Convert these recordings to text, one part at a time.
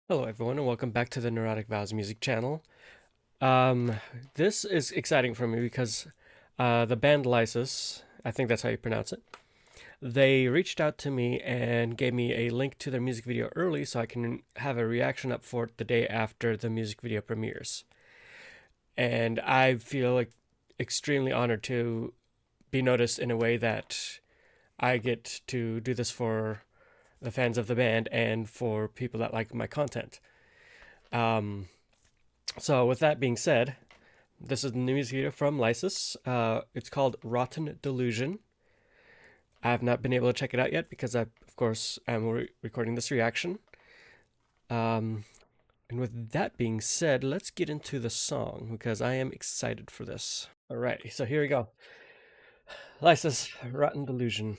Hello, everyone, and welcome back to the Neurotic Vows Music channel. Um, this is exciting for me because the band LYSIS, I think that's how you pronounce it, they reached out to me and gave me a link to their music video early so I can have a reaction up for it the day after the music video premieres. And I feel like extremely honored to be noticed in a way that I get to do this for the fans of the band and for people that like my content. Um, So, with that being said, this is the new music video from LYSIS. It's called Rotten Delusion. I have not been able to check it out yet because I, of course, am recording this reaction. Um, and with that being said, let's get into the song because I am excited for this. All right, so here we go. LYSIS, Rotten Delusion.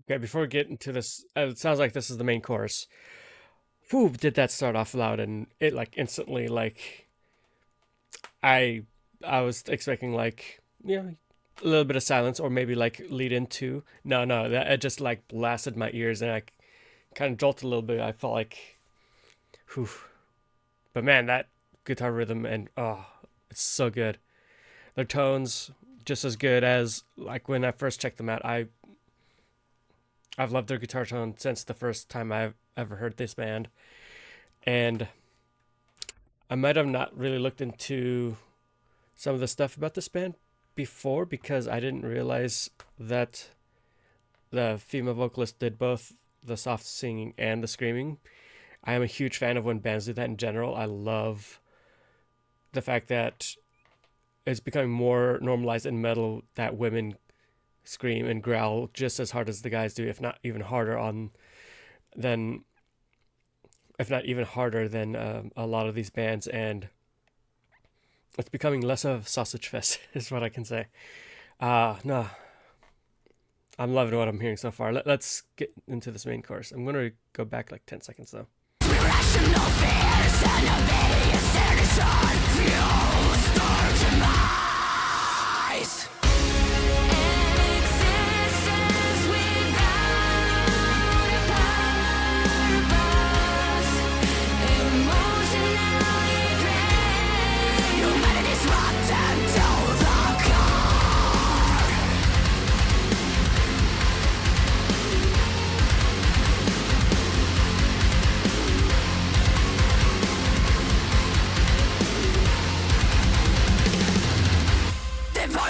Okay, before we get into this, it sounds like this is the main chorus. Whew, did that start off loud and it like instantly like I I was expecting like a little bit of silence or maybe like lead into no that it just like blasted my ears and I kind of jolted a little bit. I felt like whew. But man, that guitar rhythm and it's so good. Their tones just as good as like when I first checked them out. I've loved their guitar tone since the first time I've ever heard this band. And I might have not really looked into some of the stuff about this band before because I didn't realize that the female vocalist did both the soft singing and the screaming. I am a huge fan of when bands do that in general. I love the fact that it's becoming more normalized in metal that women scream and growl just as hard as the guys do, if not even harder on than if not even harder than a lot of these bands, and it's becoming less of a sausage fest, is what I can say. No, I'm loving what I'm hearing so far. Let's get into this main chorus. I'm gonna go back like 10 seconds though. Irrational fears and obvious innocent fuel start demise.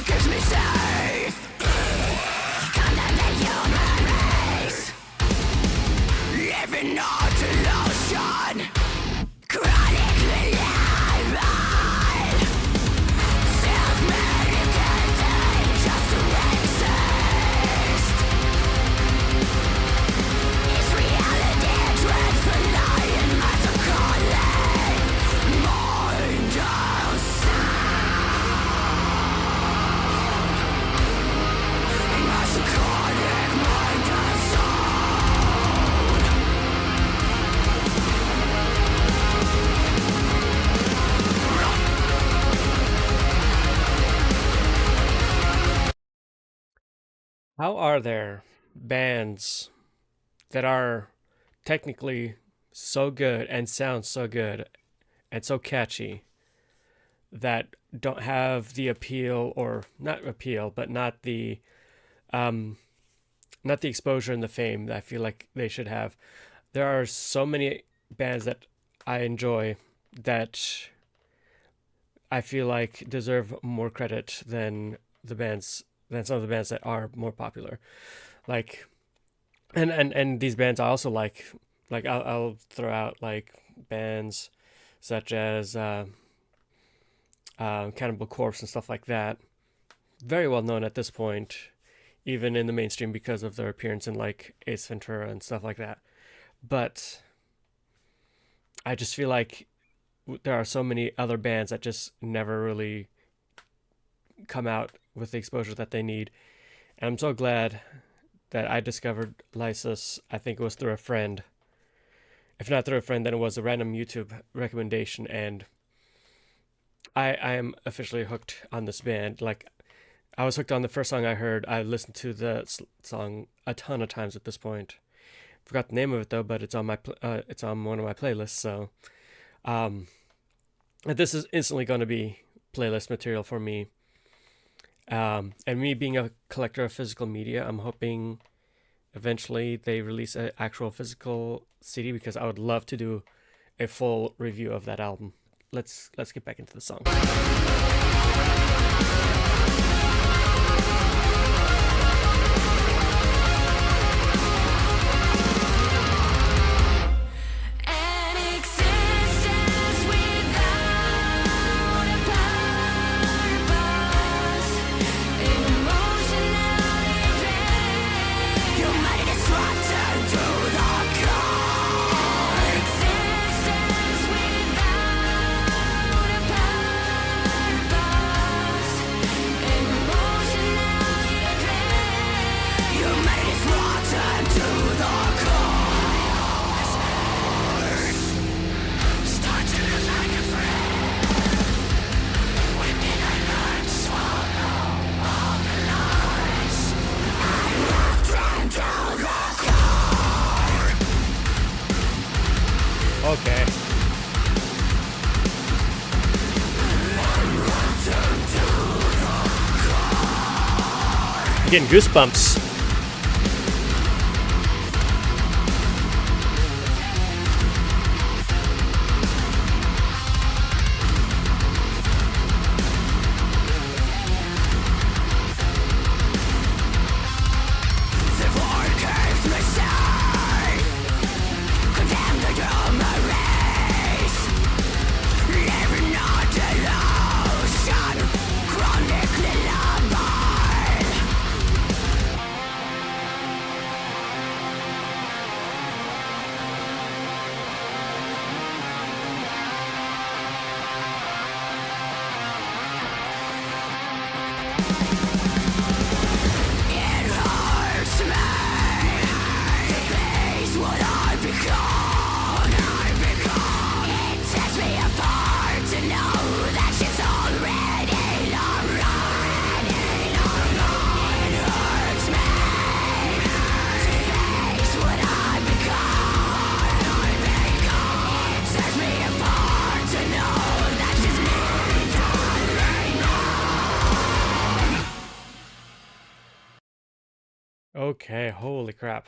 Keeps me safe. Condemn the human race. Living on delusion. Chronically alive. Self-medicating just to exist. Is reality dreadfully in my calling? Mind outside. How are there bands that are technically so good and sound so good and so catchy that don't have the appeal, or not appeal, but not the not the exposure and the fame that I feel like they should have. There are so many bands that I enjoy that I feel like deserve more credit than some of the bands that are more popular. Like and these bands I also like I'll throw out like bands such as Cannibal Corpse and stuff like that. Very well known at this point, even in the mainstream because of their appearance in like Ace Ventura and stuff like that. But I just feel like there are so many other bands that just never really come out with the exposure that they need. And I'm so glad that I discovered LYSIS. I think it was through a friend. If not through a friend, then it was a random YouTube recommendation, and I am officially hooked on this band. Like, I was hooked on the first song I heard. I listened to the song a ton of times at this point. Forgot the name of it though, but it's on it's on one of my playlists. So, this is instantly going to be playlist material for me. And me being a collector of physical media, I'm hoping eventually they release an actual physical CD, because I would love to do a full review of that album. Let's get back into the song. Okay. I'm getting goosebumps. Okay, holy crap.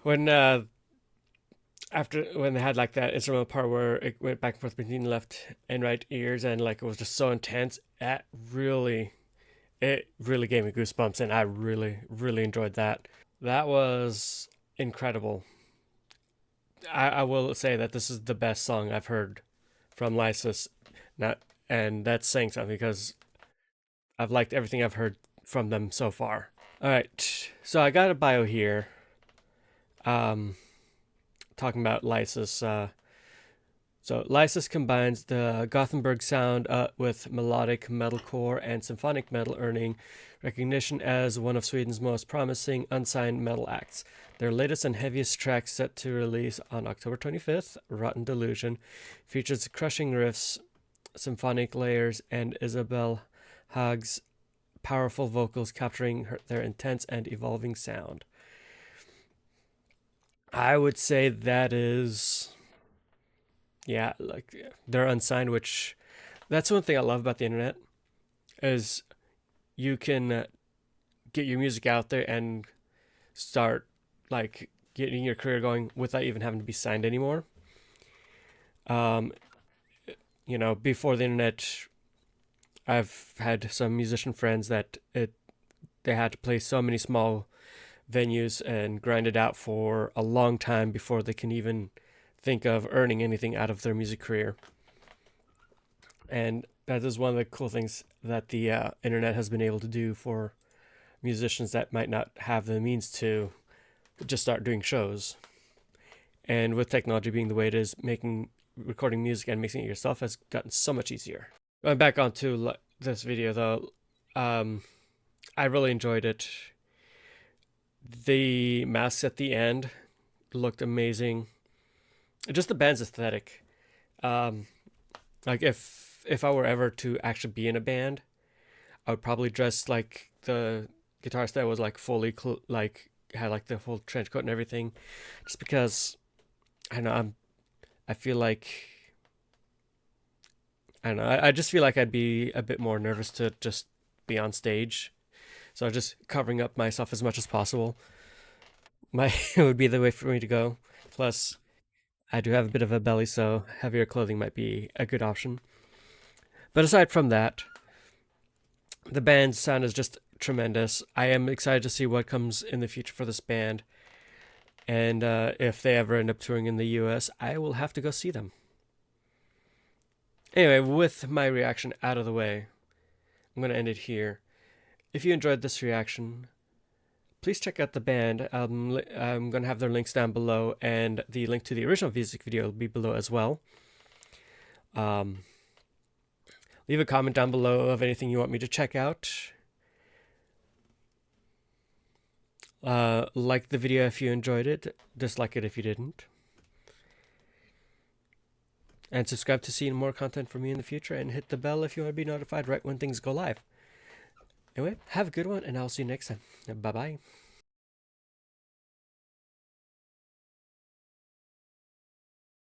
When when they had like that instrumental part where it went back and forth between left and right ears, and like it was just so intense, it really gave me goosebumps, and I really enjoyed that. That was incredible. I will say that this is the best song I've heard from LYSIS. Not and that's saying something, because I've liked everything I've heard from them so far. All right, so I got a bio here, talking about LYSIS. So LYSIS combines the Gothenburg sound with melodic metalcore and symphonic metal, earning recognition as one of Sweden's most promising unsigned metal acts. Their latest and heaviest track, set to release on October 25th, Rotten Delusion, features crushing riffs, symphonic layers, and Isabel Haag's powerful vocals capturing their intense and evolving sound. I would say that is, yeah, like they're unsigned, which that's one thing I love about the internet, is you can get your music out there and start like getting your career going without even having to be signed anymore. Um, before the internet, I've had some musician friends that they had to play so many small venues and grind it out for a long time before they can even think of earning anything out of their music career. And that is one of the cool things that the internet has been able to do for musicians that might not have the means to just start doing shows. And with technology being the way it is, making recording music and mixing it yourself has gotten so much easier. Going back onto this video though, I really enjoyed it. The masks at the end looked amazing. Just the band's aesthetic. Like if I were ever to actually be in a band, I would probably dress like the guitarist that was like fully like had like the whole trench coat and everything, just because I don't know. I feel like I don't know. I just feel like I'd be a bit more nervous to just be on stage, so just covering up myself as much as possible. It would be the way for me to go. Plus, I do have a bit of a belly, so heavier clothing might be a good option. But aside from that, the band's sound is just tremendous. I am excited to see what comes in the future for this band. And if they ever end up touring in the US, I will have to go see them. Anyway, with my reaction out of the way, I'm going to end it here. If you enjoyed this reaction, please check out the band. I'm going to have their links down below, and the link to the original music video will be below as well. Leave a comment down below of anything you want me to check out. Like the video if you enjoyed it, dislike it if you didn't. And subscribe to see more content from me in the future, and hit the bell if you want to be notified right when things go live. Anyway, have a good one, and I'll see you next time. Bye-bye.